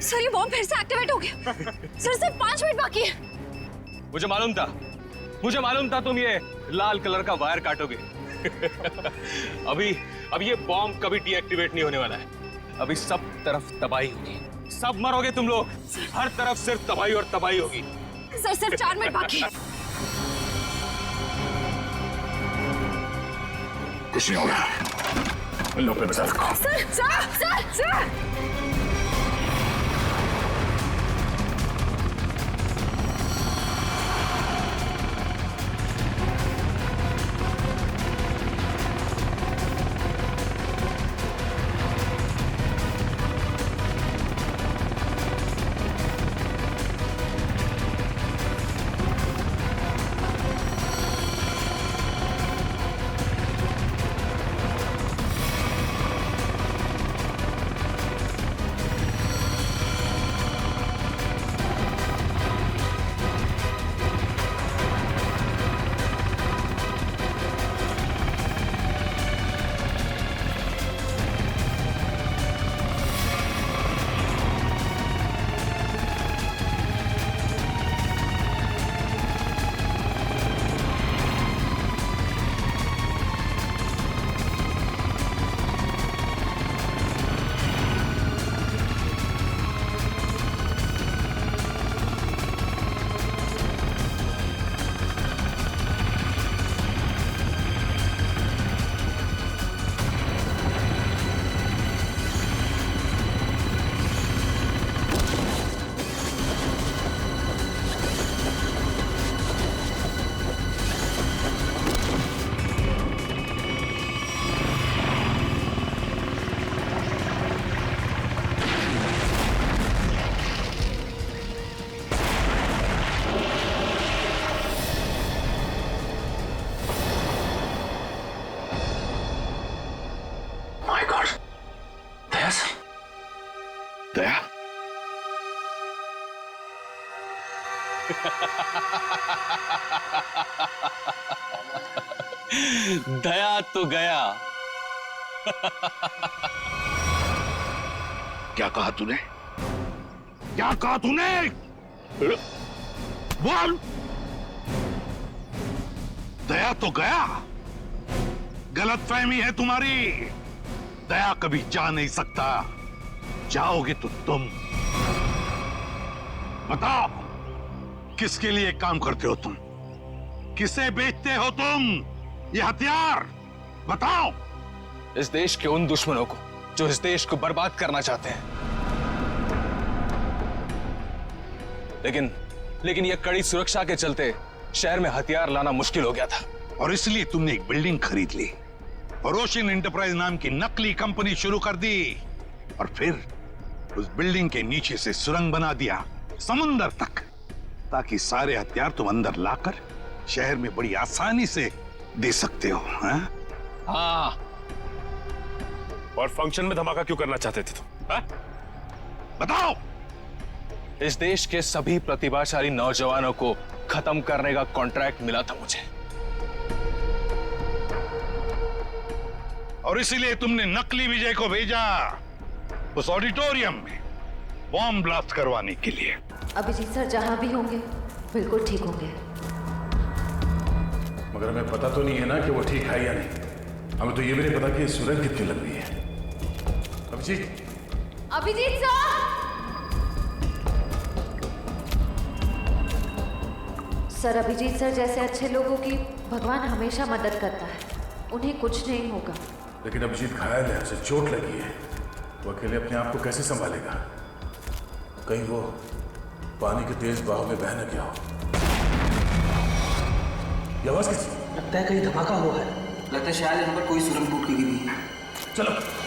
Sir ये bomb फिर से एक्टिवेट हो गया। सर सिर्फ 5 मिनट बाकी है। मुझे मालूम था तुम ये लाल कलर का वायर काटोगे। अभी ये बॉम्ब कभी डीएक्टिवेट नहीं होने वाला है। अभी सब तरफ तबाही होगी, सब मरोगे तुम लोग। हर तरफ सिर्फ तबाही और तबाही होगी। सर सिर्फ 4 मिनट बाकी है। कुछ नहीं होगा, इन लोगों पे बचा रखो। सर दया, दया तो गया। क्या कहा तूने? क्या कहा तूने? बोल। दया तो गया। गलतफहमी है तुम्हारी। दया कभी जा नहीं सकता। जाओगे तो तुम। बताओ, किसके लिए काम करते हो तुम? किसे बेचते हो तुम ये हथियार? बताओ। इस देश के उन दुश्मनों को जो इस देश को बर्बाद करना चाहते हैं। लेकिन यह कड़ी सुरक्षा के चलते शहर में हथियार लाना मुश्किल हो गया था। और इसलिए तुमने एक बिल्डिंग खरीद ली और रोशन एंटरप्राइज नाम की नकली कंपनी शुरू कर दी। और फिर उस बिल्डिंग के नीचे से सुरंग बना दिया समुंदर तक, ताकि सारे हथियार तुम अंदर लाकर शहर में बड़ी आसानी से दे सकते हो। हाँ। और फंक्शन में धमाका क्यों करना चाहते थे तुम? बताओ। इस देश के सभी प्रतिभाशाली नौजवानों को खत्म करने का कॉन्ट्रैक्ट मिला था मुझे, और इसीलिए तुमने नकली विजय को भेजा उस ऑडिटोरियम में बॉम्ब ब्लास्ट करवाने के लिए। अभिजीत सर जहां भी होंगे बिल्कुल ठीक होंगे। मगर हमें पता तो नहीं है ना कि वो ठीक है या नहीं। हमें तो ये भी नहीं पता कि सुरंग कितनी लंबी है। Abhijit sir! Sir, Abhijit sir जैसे अच्छे लोगों की भगवान हमेशा मदद करता है। उन्हें कुछ नहीं होगा। लेकिन अभिजीत घायल है, उसे चोट लगी है। वो अकेले अपने आप को कैसे संभालेगा? कहीं वो पानी के तेज बहाव में बह न गया हो। ये आवाज किसकी? लगता है कहीं धमाका हुआ है। लगता है शायद यहाँ पर कोई सुरंग टूट के गिरी है। चलो।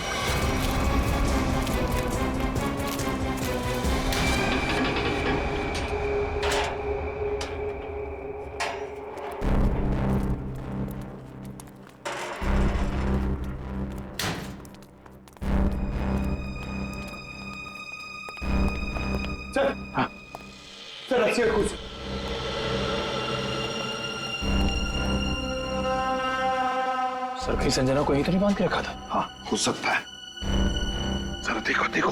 सर अच्छे कुछ सर कहीं संजना को यहीं तो नहीं बांध के रखा था? हाँ, हो सकता है। जरा देखो देखो।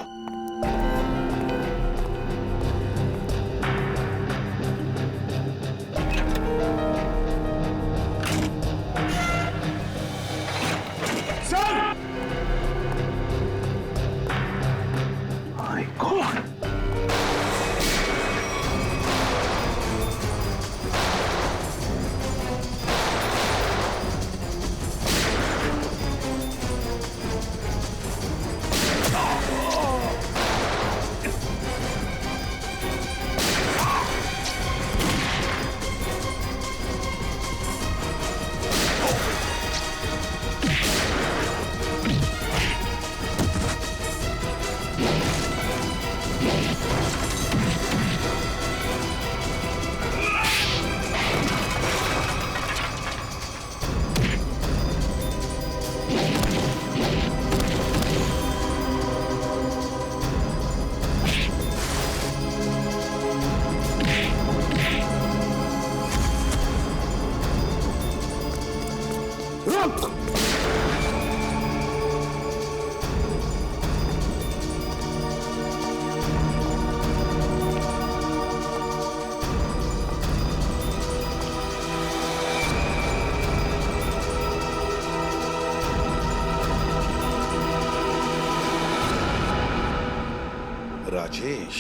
Rajesh,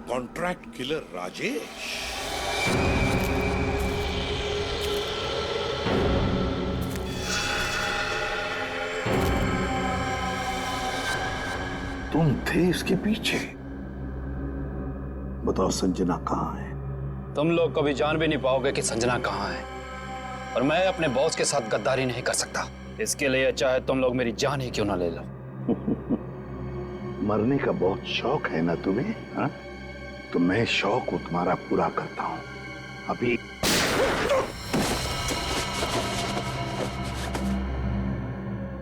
contract killer Rajesh. तुम थे इसके पीछे। बताओ संजना कहाँ है? तुम लोग कभी जान भी नहीं पाओगे कि संजना कहाँ है, और मैं अपने बॉस के साथ गद्दारी नहीं कर सकता। इसके लिए चाहे तुम लोग मेरी जान ही क्यों ना ले लो। मरने का बहुत शौक है ना तुम्हें? हा? तो मैं शौक तुम्हारा पूरा करता हूं। अभी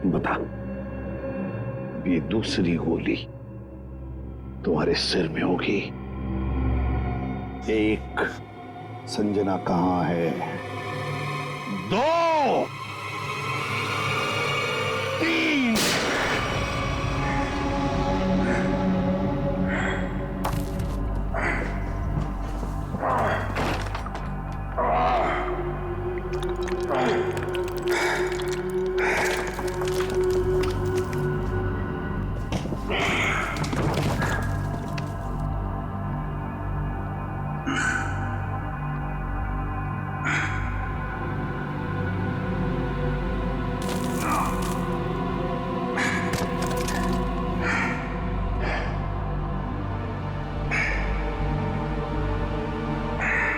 बता, ये दूसरी गोली तुम्हारे सिर में होगी। एक, संजना कहाँ है? दो, तीन।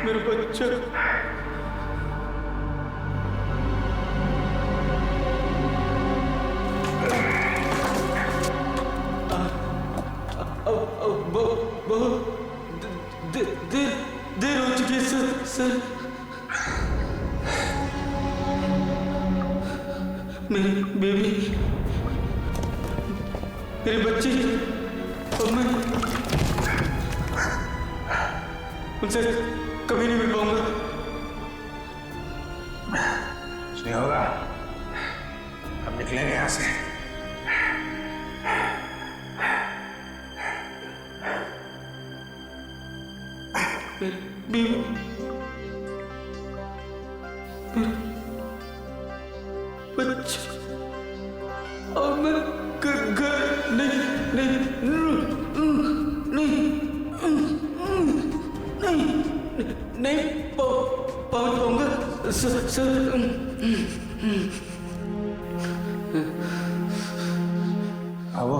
मेरा बच्चा। बहुत देर हो चुकी है सर। मेरी बेबी, मेरे बच्चे, और मैं उनसे कभी नहीं मिल पाऊंगा। कुछ नहीं होगा, हम निकलेंगे यहां से। बच्चा, और मैं घर नहीं पहुंच पाऊंगा सर। आओ।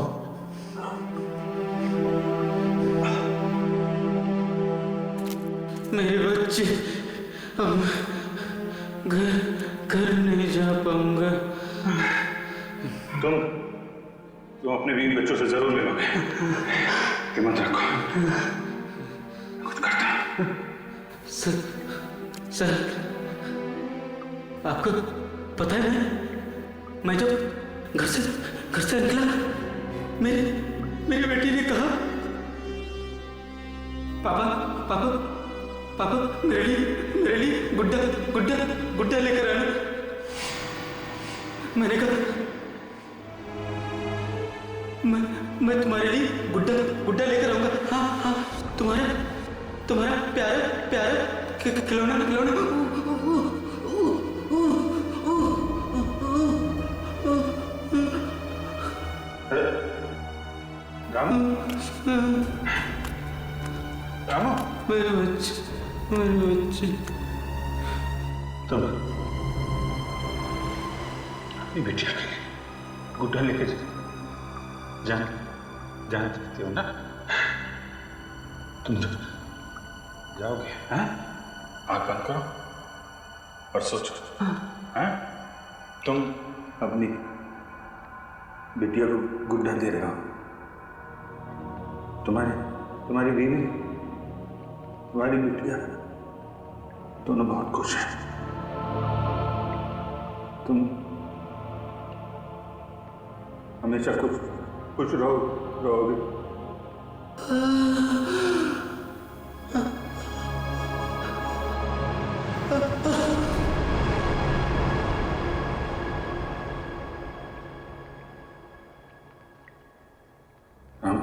मेरे बच्चे, अब घर नहीं जा पाऊंगा। तुम अपने बीवी बच्चों से जरूर मिलोगे। हिम्मत रखो, कुछ करता। सर, आपको पता है मैं जब घर से निकला, मेरी बेटी ने कहा, पापा मेरे लिए गुड्डा लेकर आना। मैंने कहा, मैं तुम्हारे लिए गुड्डा लेकर आऊंगा। हाँ, तुम्हारा प्यारा खिलौना। रामू, मेरे बच्चे। तुम अपनी बेटिया के लिए गुड्डा लेके जान सकते हो ना? तुम जाओगे? हाँ? आँख बंद करो और सोचो। हाँ? तुम अपनी बिटिया को गुड्डा दे रहे हो, तुम्हारी बीवी, तुम्हारी बिटिया दोनों बहुत खुश हैं। तुम हमेशा खुश रहोगे। राम,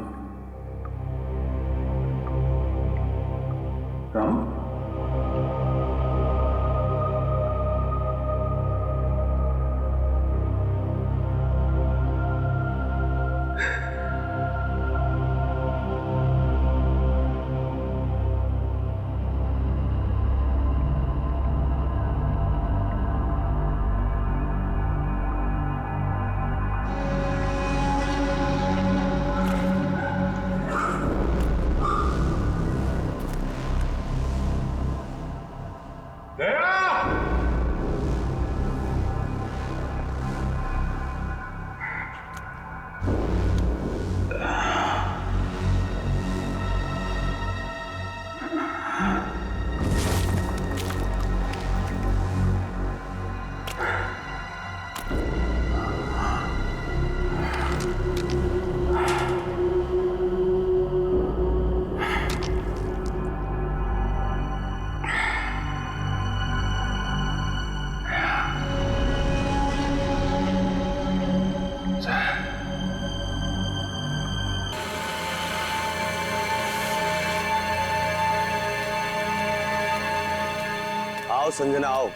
आओ संजना आओ,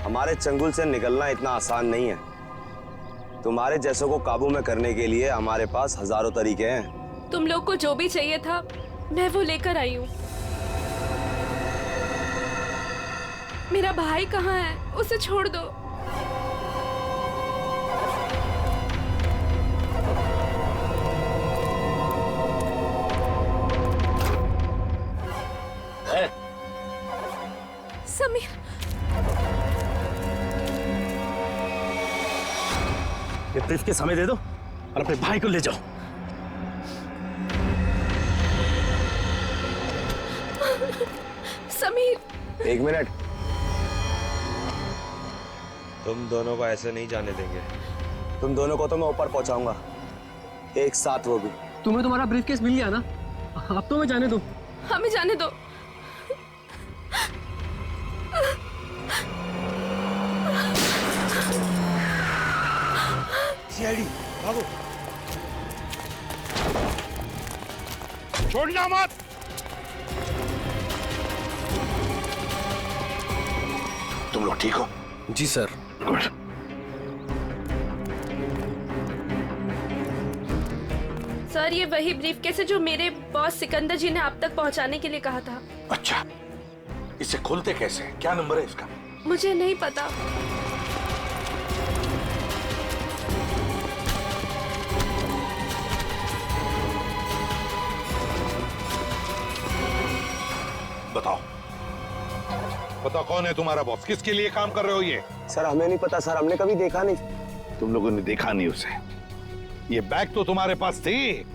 हमारे चंगुल से निकलना इतना आसान नहीं है। तुम्हारे जैसों को काबू में करने के लिए हमारे पास हजारों तरीके हैं। तुम लोग को जो भी चाहिए था मैं वो लेकर आई हूँ। मेरा भाई कहाँ है? उसे छोड़ दो। समीर, ये ब्रीफ के समय दे दो और अपने भाई को ले जाओ। समीर, एक मिनट, तुम दोनों को ऐसे नहीं जाने देंगे। तुम दोनों को तो मैं ऊपर पहुंचाऊंगा, एक साथ वो भी। तुम्हें तुम्हारा ब्रीफकेस मिल गया ना, अब तो मैं जाने दो। हमें जाने दो। सीआईडी भागो, छोड़ना मत। तुम लोग ठीक हो? जी सर। गुड। सर, ये वही ब्रीफकेस है जो मेरे बॉस सिकंदर जी ने आप तक पहुंचाने के लिए कहा था। अच्छा, इसे खोलते कैसे? क्या नंबर है इसका? मुझे नहीं पता। बताओ कौन है तुम्हारा बॉस? किसके लिए काम कर रहे हो ये? सर हमें नहीं पता सर, हमने कभी देखा नहीं। तुम लोगों ने देखा नहीं उसे? ये बैग तो तुम्हारे पास थी,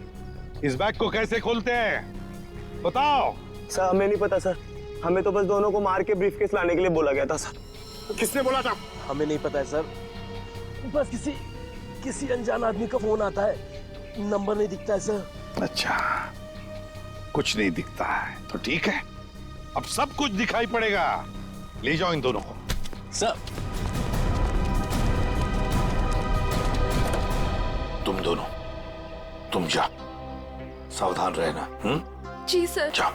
इस बैग को कैसे खोलते हैं बताओ। सर हमें नहीं पता सर, हमें तो बस दोनों को मार के ब्रीफकेस लाने के लिए बोला गया था सर। किसने बोला था? हमें नहीं पता है सर, बस किसी अनजान आदमी का फोन आता है, नंबर नहीं दिखता है सर। अच्छा, कुछ नहीं दिखता है तो ठीक है, अब सब कुछ दिखाई पड़ेगा। ले जाओ इन दोनों को। सर तुम दोनों, तुम जा, सावधान रहना। जी सर। जाओ।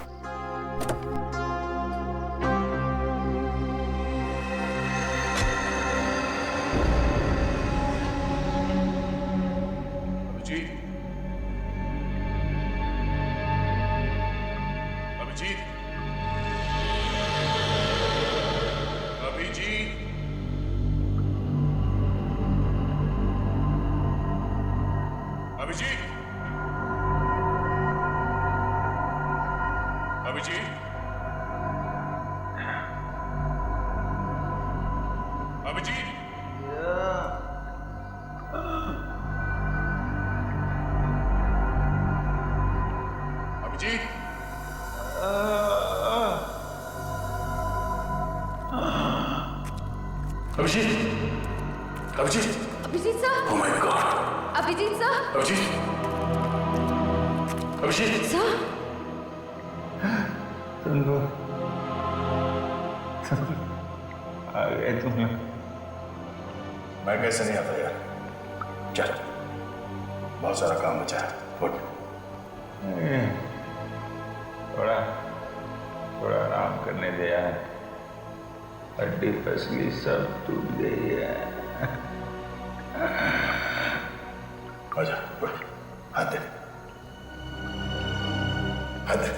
अभिजीत, अभिजीत, अभिजीत, अभिजीत, अभिजीत, अभिजीत, अभिजीत, अभिजीत, अभिजीत, अभिजीत साहब, ओह माय गॉड, अभिजीत साहब, अभिजीत, अभिजीत, साहब, आ गए तुम लोग। मैं कैसे नहीं आता यार? चल, बहुत सारा काम बचा है। उठ। थोड़ा थोड़ा आराम करने दे यार, हड्डी फसली सब टूट गई है। आजा, उठ, हाथ दे, हाथ दे।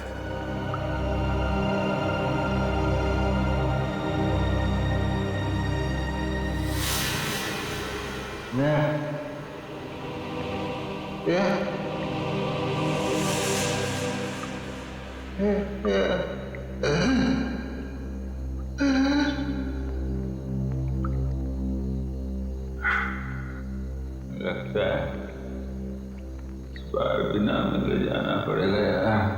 लगता है इस बार बिना मिले जाना पड़ेगा यार।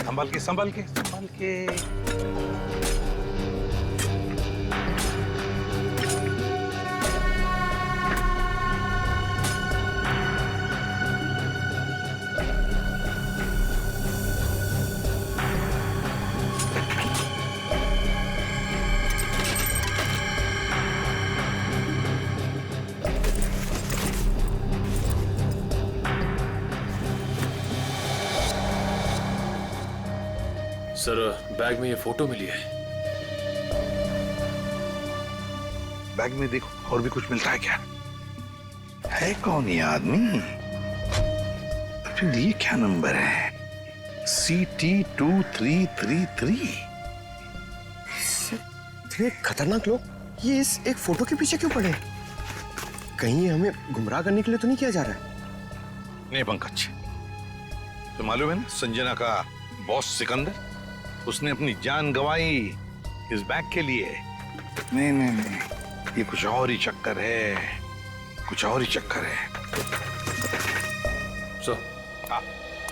संभल के संभल के संभल के। सर, बैग में ये फोटो मिली है। बैग में देखो और भी कुछ मिलता है क्या? है कौन ये आदमी? फिर ये क्या नंबर है? CT2333। इतने खतरनाक लोग ये इस एक फोटो के पीछे क्यों पड़े? कहीं हमें गुमराह करने के लिए तो नहीं किया जा रहा है? नहीं पंकज, तो मालूम है ना संजना का बॉस सिकंदर, उसने अपनी जान गंवाई इस बैग के लिए। नहीं नहीं नहीं, ये कुछ और ही चक्कर है, कुछ और ही चक्कर है। सर,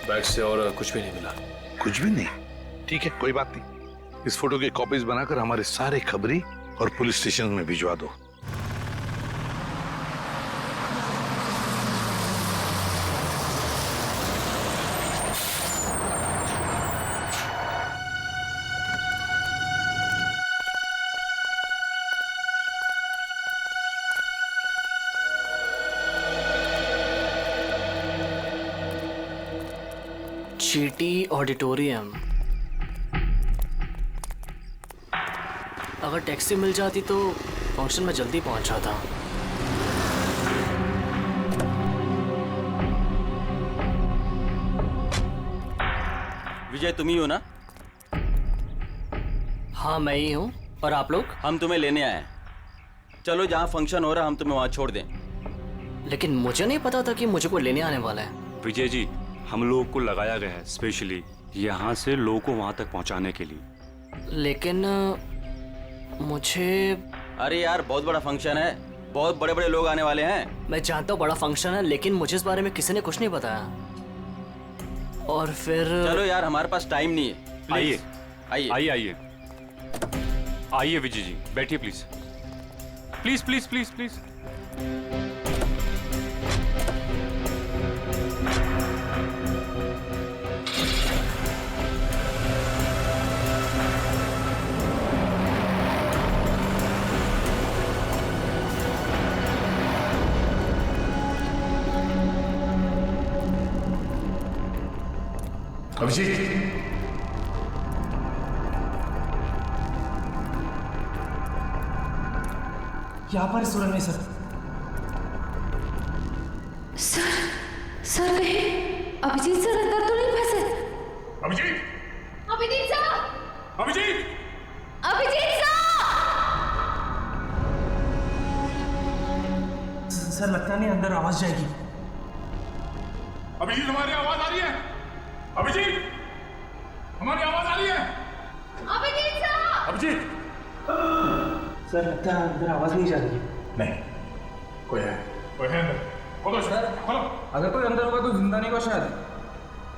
बैग से और कुछ भी नहीं मिला। कुछ भी नहीं? ठीक है, कोई बात नहीं। इस फोटो की कॉपीज बनाकर हमारे सारे खबरी और पुलिस स्टेशन में भिजवा दो। चीटी ऑडिटोरियम। अगर टैक्सी मिल जाती तो फंक्शन में जल्दी पहुंच जाता। विजय, तुम ही हो ना? हाँ, मैं ही हूँ। और आप लोग? हम तुम्हें लेने आए हैं। चलो, जहाँ फंक्शन हो रहा है हम तुम्हें वहाँ छोड़ दें। लेकिन मुझे नहीं पता था कि मुझे कोई लेने आने वाला है। विजय जी, हम लोगों को लगाया गया है स्पेशली यहाँ से लोगों को वहाँ तक पहुँचाने के लिए। लेकिन मुझे... अरे यार, बहुत बड़ा फंक्शन है, बहुत बड़े बड़े लोग आने वाले हैं। मैं जानता हूँ बड़ा फंक्शन है, लेकिन मुझे इस बारे में किसी ने कुछ नहीं बताया। और फिर... चलो यार, हमारे पास टाइम नहीं है। आइए आइए आइए आइए आइए विजय जी, बैठिए please please please please please. Abhijit, यहाँ पर सुरंग है सर। सर कहीं अभिजीत सर अंदर तो नहीं फंसे? अभिजीत, अभिजीत साहब, अभिजीत, अभिजीत साहब! सर लगता नहीं अंदर आवाज जाएगी। अभिजीत हमारी आवाज आ रही है? अभिजीत हमारी आवाज आ रही है? अभिजीत सर! अभिजीत! सर लगता है अंदर आवाज नहीं जा रही है। नहीं, कोई है अंदर। खोलो सर, खोलो। अगर कोई अंदर होगा तो जिंदा नहीं होगा शायद।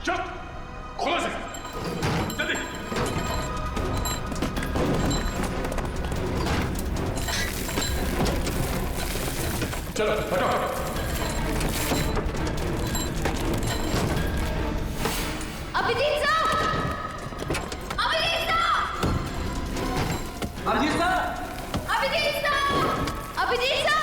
चल, खोलो से, जल्दी। चलो हटो। Abhijit sir! Abhijit sir! Abhijit sir! Abhijit sir! Abhijit sir!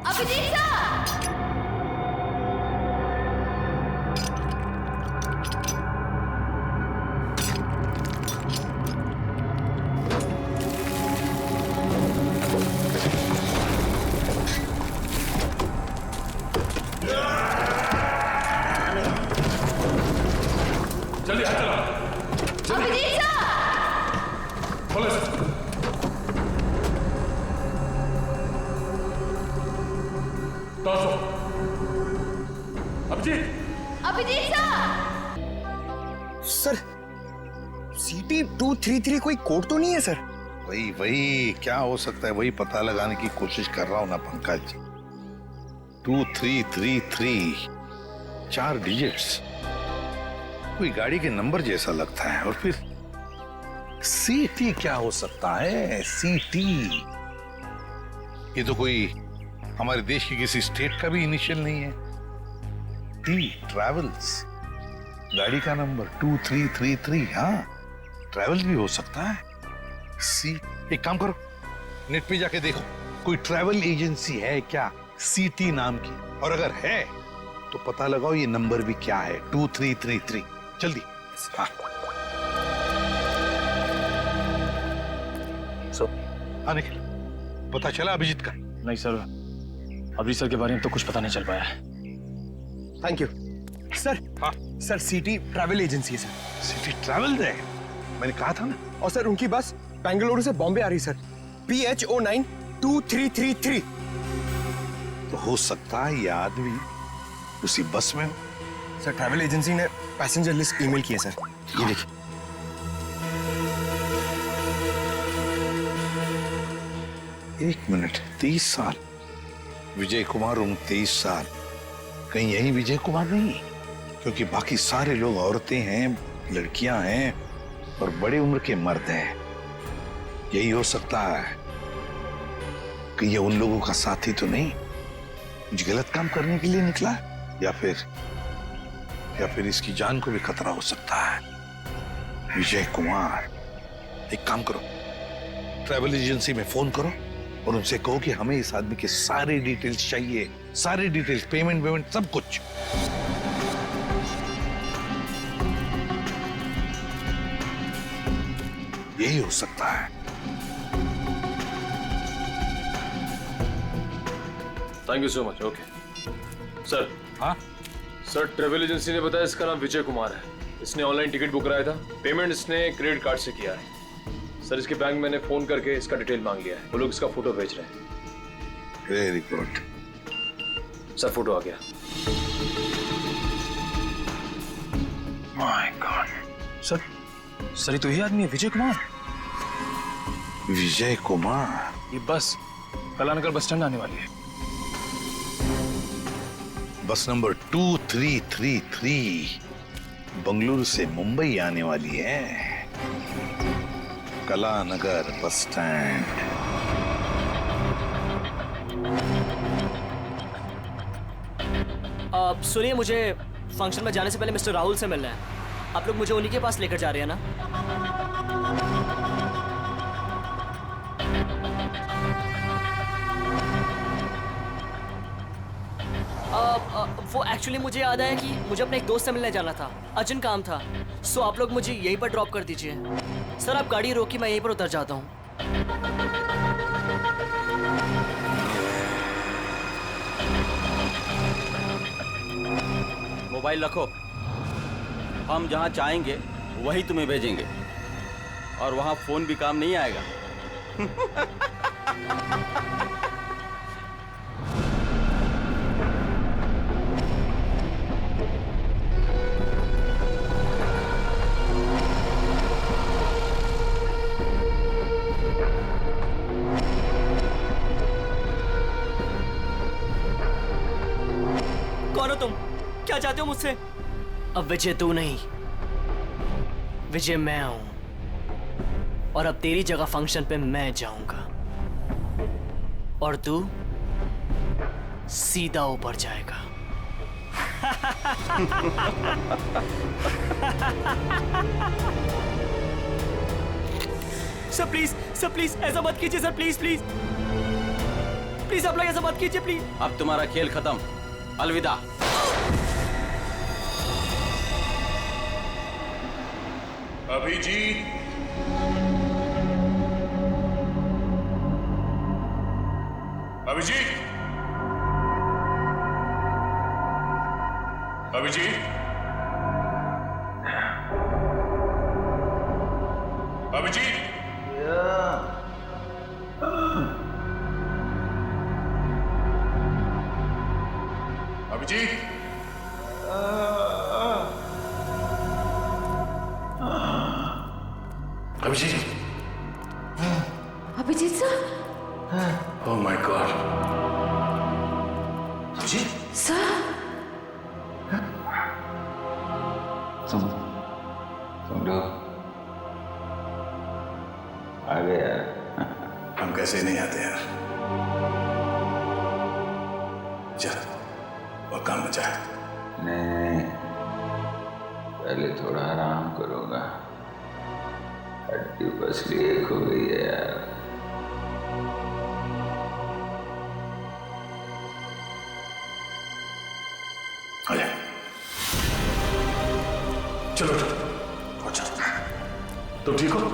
Abhijit sir! जल्दी हाथ चलाओ। अभिजीत सर! खोलो से। Abhijit! Abhijit sir! Sir CT 233 कोई कोड तो नहीं है सर? वही क्या हो सकता है, वही पता लगाने की कोशिश कर रहा हूं ना पंकज। 2333 4 डिजिट्स, कोई गाड़ी के नंबर जैसा लगता है। और फिर CT क्या हो सकता है? CT ये तो कोई हमारे देश की किसी स्टेट का भी इनिशियल नहीं है। T ट्रैवल्स, गाड़ी का नंबर 2333। हाँ, ट्रैवल्स भी हो सकता है। एक काम करो, नेट पे जाके देखो कोई ट्रैवल एजेंसी है क्या CT नाम की, और अगर है तो पता लगाओ ये नंबर भी क्या है, 2333। जल्दी। हाँ हाँ निखिल, पता चला अभिजीत का? नहीं सर, अभी सर के बारे में तो कुछ पता नहीं चल पाया है। Thank you sir. हाँ सर CT ट्रैवल एजेंसी है सर। CT ट्रैवल है, मैंने कहा था ना। और सर उनकी बस बेंगलुरु से बॉम्बे आ रही सर, PH09 2333। तो हो सकता है ये आदमी उसी बस में हो। सर ट्रैवल एजेंसी ने पैसेंजर लिस्ट ईमेल की है सर, ये देखिए। एक मिनट, 30 साल, विजय कुमार उम्र 23 साल। कहीं यही विजय कुमार नहीं? क्योंकि बाकी सारे लोग औरतें हैं, लड़कियां हैं और बड़े उम्र के मर्द हैं। यही हो सकता है कि ये उन लोगों का साथी तो नहीं, कुछ गलत काम करने के लिए निकला, या फिर इसकी जान को भी खतरा हो सकता है। विजय कुमार, एक काम करो, ट्रैवल एजेंसी में फोन करो और उनसे कहो कि हमें इस आदमी के सारे डिटेल्स चाहिए, सारे डिटेल्स, पेमेंट सब कुछ। यही हो सकता है। Thank you so much. Okay sir. हाँ सर, ट्रेवल एजेंसी ने बताया इसका नाम विजय कुमार है। इसने ऑनलाइन टिकट बुक कराया था, पेमेंट इसने क्रेडिट कार्ड से किया है। सर, इसके बैंक मैंने फोन करके इसका डिटेल मांग लिया है, वो लोग इसका फोटो भेज रहे हैं। Very good. सर फोटो आ गया। My God. सर ये तो यही आदमी है, विजय कुमार। विजय कुमार, ये बस कलानगर बस स्टैंड आने वाली है। बस नंबर 2333 बंगलुरु से मुंबई आने वाली है। Kalanagar bus stand. सुनिए, मुझे फंक्शन में जाने से पहले मिस्टर राहुल से मिलना है। आप लोग मुझे उन्हीं के पास लेकर जा रहे हैं ना? वो एक्चुअली मुझे याद आया कि मुझे अपने एक दोस्त से मिलने जाना था, अर्जेंट काम था। सो आप लोग मुझे यहीं पर ड्रॉप कर दीजिए। सर आप गाड़ी रोकी, मैं यहीं पर उतर जाता हूँ। मोबाइल रखो, हम जहाँ चाहेंगे वही तुम्हें भेजेंगे, और वहाँ फोन भी काम नहीं आएगा। कौन हो तुम? क्या चाहते हो मुझसे? अब विजय तू नहीं, विजय मैं हूं, और अब तेरी जगह फंक्शन पे मैं जाऊंगा और तू सीधा ऊपर जाएगा। सर प्लीज ऐसा मत कीजिए सर, प्लीज प्लीज प्लीज आप लोग ऐसा मत कीजिए प्लीज। अब तुम्हारा खेल खत्म, अलविदा। Abhijit, Abhijit, Abhijit, Abhijit, Abhijit, Abhijit, Abhijit sir. Oh my God, Abhijit sir. तुम लोग आ गए यार। हम कैसे नहीं आते यार। चल और काम बचा है। नहीं, पहले थोड़ा आराम करूंगा, हड्डी पसली एक हो गई है यार। आजा, चलो अच्छा, तुम ठीक हो? मैं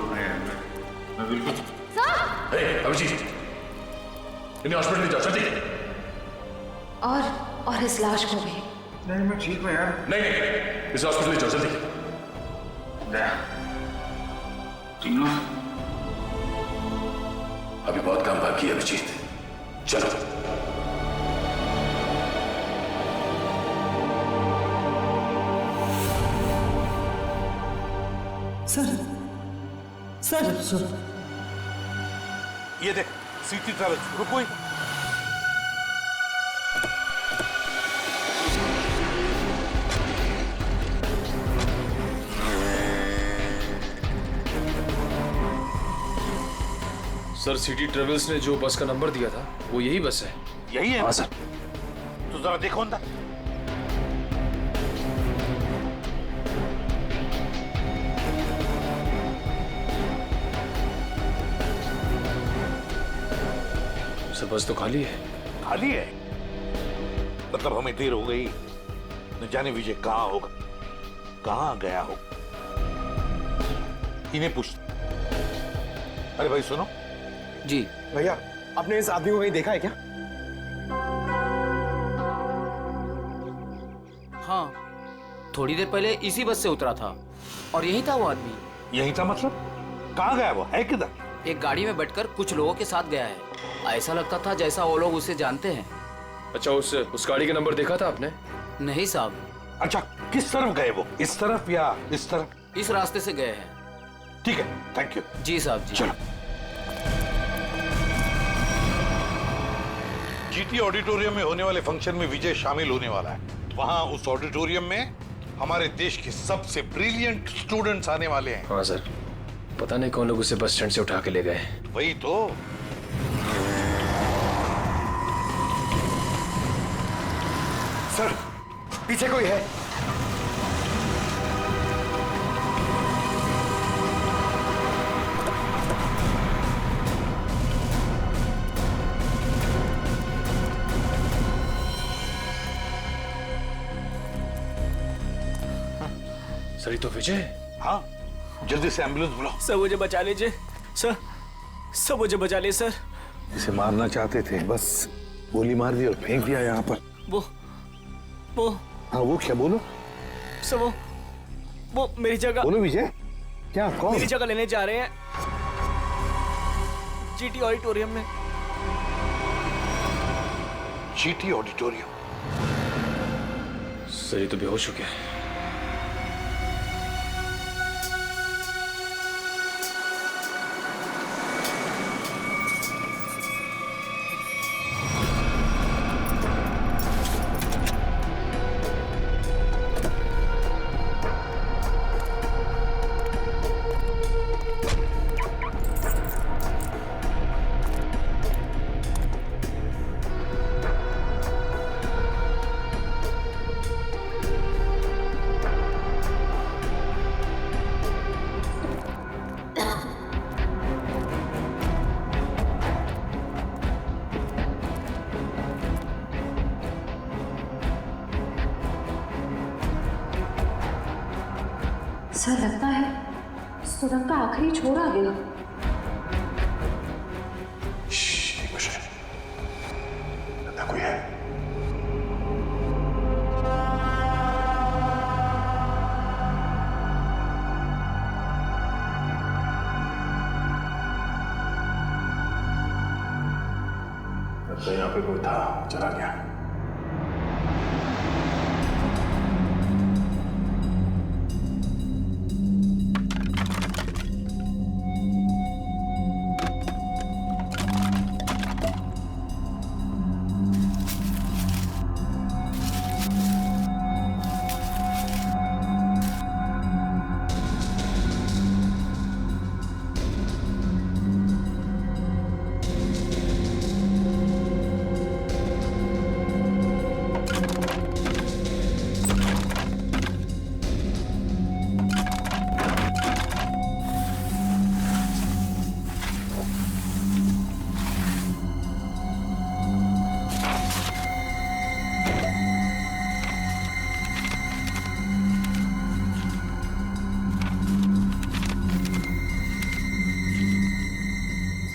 बिल्कुल। अभिजीत, इन्हें हॉस्पिटल ले जाओ जल्दी। और इस लाश को भी। नहीं मैं ठीक हूँ यार। नहीं इस हॉस्पिटल ले जाओ जल्दी। अभी बहुत काम बाकी है अभिजीत, चलो। सर ये देख, सिटी ट्रैवल्स, रुको ही। सर सिटी ट्रेवल्स ने जो बस का नंबर दिया था वो यही बस है। यही है? हाँ सर। तो जरा देखो अंदर। सर बस तो खाली है। खाली है? मतलब हमें देर हो गई, न जाने विजय कहाँ होगा, कहाँ गया हो। इन्हें पूछ। अरे भाई सुनो। जी भैया, आपने इस आदमी को कहीं देखा है क्या? हाँ, थोड़ी देर पहले इसी बस से उतरा था और यही था वो आदमी। यही था मतलब? कहाँ गया वो, है किधर? एक गाड़ी में बैठकर कुछ लोगों के साथ गया है। ऐसा लगता था जैसा वो लोग उसे जानते हैं। अच्छा, उस गाड़ी का नंबर देखा था आपने? नहीं साहब। अच्छा, किस तरफ गए वो, इस तरफ या इस तरफ? इस रास्ते से गए हैं। ठीक है, थैंक यू। जी साहब जी। चलो। जीटी ऑडिटोरियम में होने वाले फंक्शन में विजय शामिल होने वाला है। वहां उस ऑडिटोरियम में हमारे देश के सबसे ब्रिलियंट स्टूडेंट्स आने वाले हैं। हाँ सर, पता नहीं कौन लोग उसे बस स्टैंड से उठा के ले गए। वही तो। सर पीछे कोई है? सर ये तो विजय। हाँ, जल्दी से एम्बुलेंस बुलाओ। सर मुझे बचा लीजिए सर, सर मुझे बचा लीजिए सर। इसे मारना चाहते थे, बस गोली मार दी और फेंक दिया यहाँ पर। वो हाँ, वो क्या? बोलो सर, वो मेरी जगह। बोलो विजय, क्या? कौन? मेरी जगह लेने जा रहे हैं जीटी ऑडिटोरियम में। GT auditorium? सर ये तो बेहोश हो गया है। सर लगता है सुरंग का आखिरी छोर आ गया। लगता कोई है। लगता है यहाँ पे कोई था, चला गया।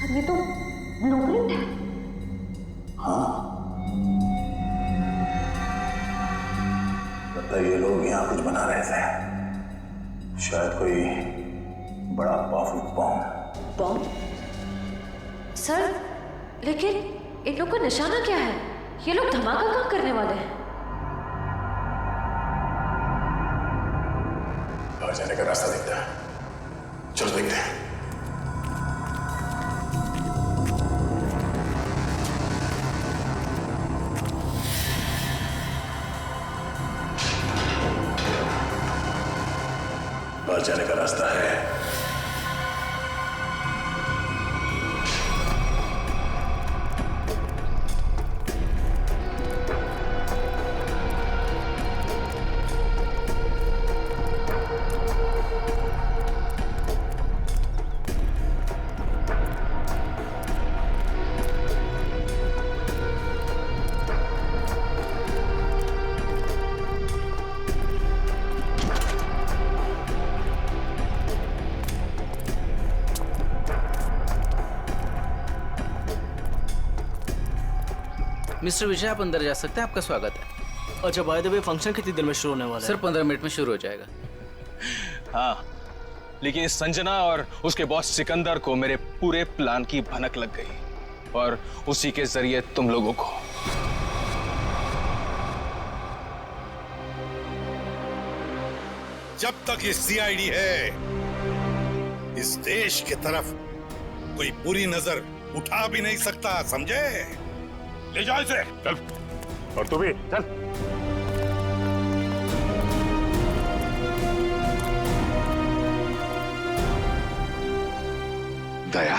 ये तो ब्लूप्रिंट है। हाँ, लगता है ये लोग यहाँ कुछ बना रहे थे। शायद कोई बड़ा पावरफुल बॉम्ब। सर लेकिन इन लोग का निशाना क्या है? ये लोग धमाका कहाँ करने वाले हैं? बाहर जाने का रास्ता दिखता है, चलो देखते हैं। बाहर जाने का रास्ता है। मिस्टर विजय, आप अंदर जा सकते हैं, आपका स्वागत है। अच्छा, बाय द वे फंक्शन कितनी देर में शुरू होने वाला है? सर 15 मिनट में शुरू हो जाएगा। हाँ, लेकिन इस संजना और उसके बॉस सिकंदर को मेरे पूरे प्लान की भनक लग गई और उसी के जरिए तुम लोगों को। जब तक ये सीआईडी है, इस देश की तरफ कोई बुरी नजर उठा भी नहीं सकता, समझे? ले जाओ इसे। चल, और तू भी चल। दया,